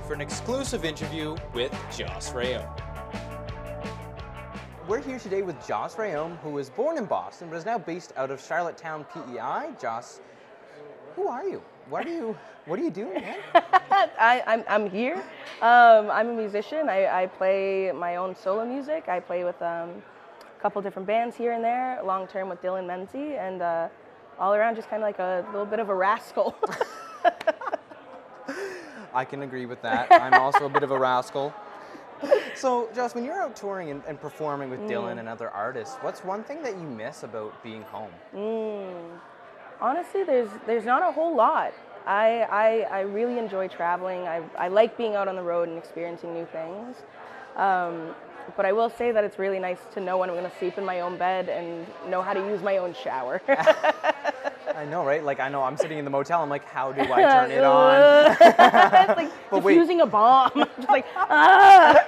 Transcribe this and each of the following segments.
for an exclusive interview with Joce Reyome. We're here today with Joce Reyome, who was born in Boston but is now based out of Charlottetown, PEI. Joce, who are you? What are you doing, man? I'm here. I'm a musician. I play my own solo music. I play with a couple different bands here and there, long term with Dylan Menzie, and all around just kind of like a little bit of a rascal. I can agree with that. I'm also a bit of a rascal. So, Joce, when you're out touring and performing with Dylan and other artists, what's one thing that you miss about being home? Honestly, there's not a whole lot. I really enjoy traveling. I like being out on the road and experiencing new things. But I will say that it's really nice to know when I'm going to sleep in my own bed and know how to use my own shower. I know, right? Like, I know I'm sitting in the motel, I'm like, how do I turn it on? It's like But diffusing a bomb. Just like, ah!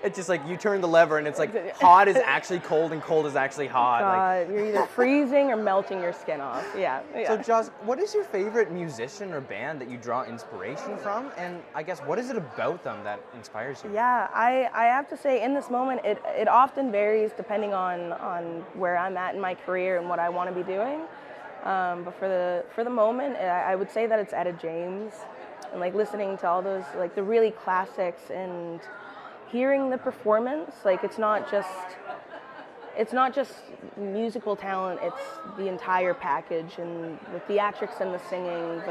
It's just like you turn the lever and it's like hot is actually cold and cold is actually hot. God, you're either freezing or melting your skin off. Yeah. So, Joce, what is your favorite musician or band that you draw inspiration from? And I guess, what is it about them that inspires you? Yeah, I have to say, in this moment, it often varies depending on where I'm at in my career and what I want to be doing. But for the moment, I would say that it's Etta James, and like listening to all those like the really classics and hearing the performance. Like it's not just musical talent, it's the entire package, and the theatrics and the singing,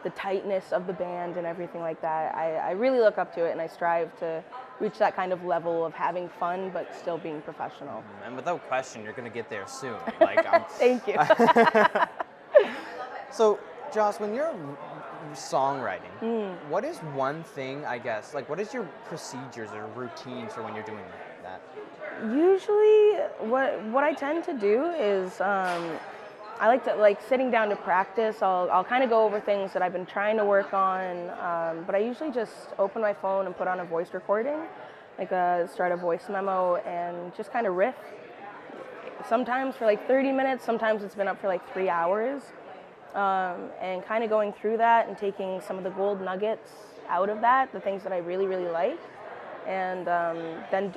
the tightness of the band and everything like that. I really look up to it, and I strive to reach that kind of level of having fun but still being professional. And without question, you're going to get there soon. Thank you. So, Joce, when you're songwriting, what is one thing, I guess, like what is your procedures or routines for when you're doing that? Usually what I tend to do is I like to sitting down to practice. I'll kind of go over things that I've been trying to work on, but I usually just open my phone and put on a voice recording, start a voice memo and just kind of riff. Sometimes for like 30 minutes, sometimes it's been up for like 3 hours, and kind of going through that and taking some of the gold nuggets out of that, the things that I really, really like, and then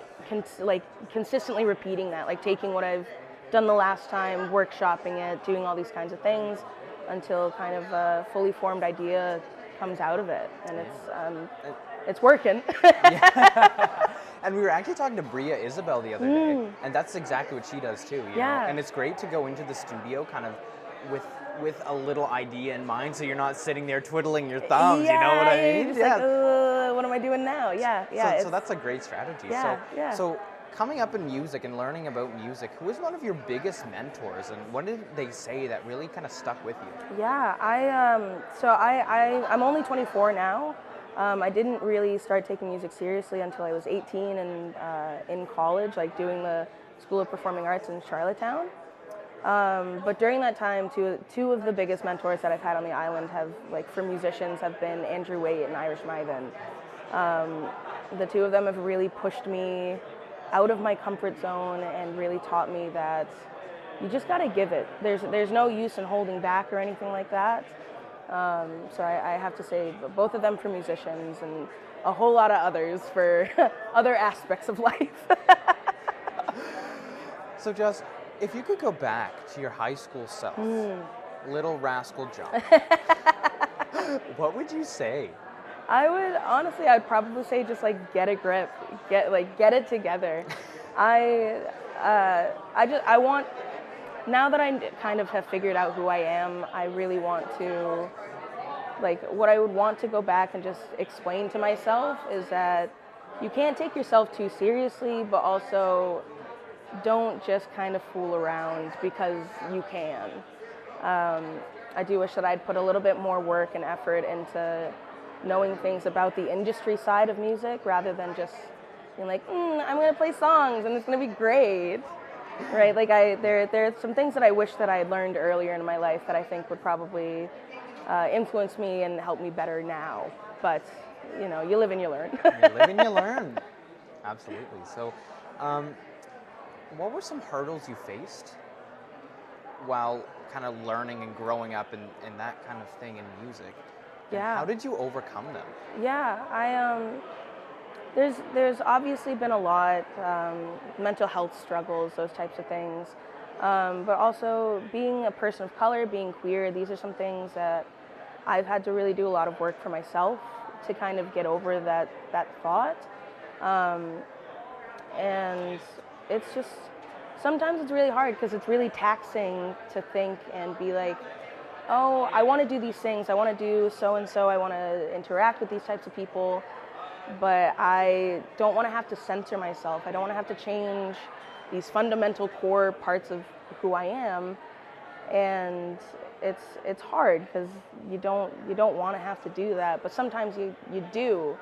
consistently repeating that, like taking what I've done the last time, workshopping it, doing all these kinds of things until kind of a fully formed idea comes out of it, and it's working. Yeah. And we were actually talking to Breagh Isabel the other day, and that's exactly what she does too. You know? And it's great to go into the studio kind of with a little idea in mind, so you're not sitting there twiddling your thumbs. Yeah, you know what I mean? Just like, what am I doing now? Yeah. So that's a great strategy. Yeah. So coming up in music and learning about music, who is one of your biggest mentors, and what did they say that really kind of stuck with you? Yeah, I'm only 24 now. I didn't really start taking music seriously until I was 18 and in college, like doing the School of Performing Arts in Charlottetown. But during that time, two of the biggest mentors that I've had on the island for musicians have been Andrew Waite and Irish Mythen. The two of them have really pushed me out of my comfort zone and really taught me that you just got to give it. There's no use in holding back or anything like that. So I have to say both of them for musicians and a whole lot of others for other aspects of life. So Joce, if you could go back to your high school self, little rascal John, what would you say? I'd probably say just like get a grip, get it together. I want, now that I kind of have figured out who I am, I really want to, what I would want to go back and just explain to myself is that you can't take yourself too seriously, but also don't just kind of fool around because you can. I do wish that I'd put a little bit more work and effort into knowing things about the industry side of music rather than just being like, I'm going to play songs and it's going to be great. Right? There are some things that I wish that I had learned earlier in my life that I think would probably influence me and help me better now. But, you live and you learn. You live and you learn. Absolutely. So, what were some hurdles you faced while kind of learning and growing up in that kind of thing in music? Yeah. How did you overcome them? Yeah, there's obviously been a lot, mental health struggles, those types of things, but also being a person of color, being queer, these are some things that I've had to really do a lot of work for myself to kind of get over that thought, and it's just, sometimes it's really hard because it's really taxing to think and be like, oh, I want to do these things, I want to do so and so, I want to interact with these types of people, but I don't want to have to censor myself. I don't want to have to change these fundamental core parts of who I am, and it's hard because you don't want to have to do that, but sometimes you do,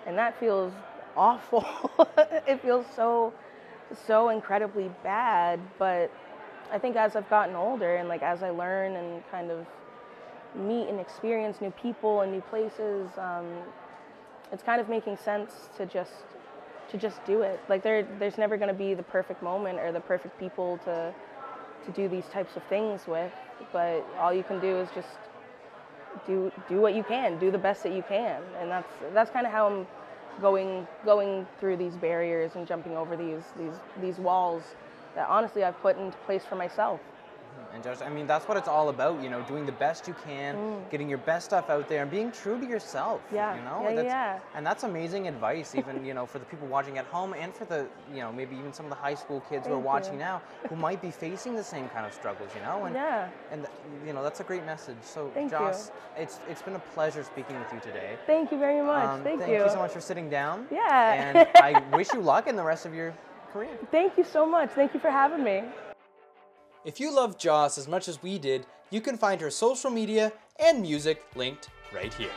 and that feels awful. It feels so incredibly bad, but I think as I've gotten older and like as I learn and kind of meet and experience new people and new places, it's kind of making sense to just do it. Like there's never going to be the perfect moment or the perfect people to do these types of things with, but all you can do is just do what you can, do the best that you can, and that's kind of how I'm going through these barriers and jumping over these walls that honestly I've put into place for myself. And Joce, I mean, that's what it's all about, you know, doing the best you can, getting your best stuff out there and being true to yourself, Yeah. you know? And that's amazing advice, even, you know, for the people watching at home and for the, you know, maybe even some of the high school kids who are watching now who might be facing the same kind of struggles, you know? And you know, that's a great message. So, Joce, it's been a pleasure speaking with you today. Thank you very much. Thank you. Thank you so much for sitting down. Yeah. And I wish you luck in the rest of your career. Thank you so much. Thank you for having me. If you love Joce as much as we did, you can find her social media and music linked right here.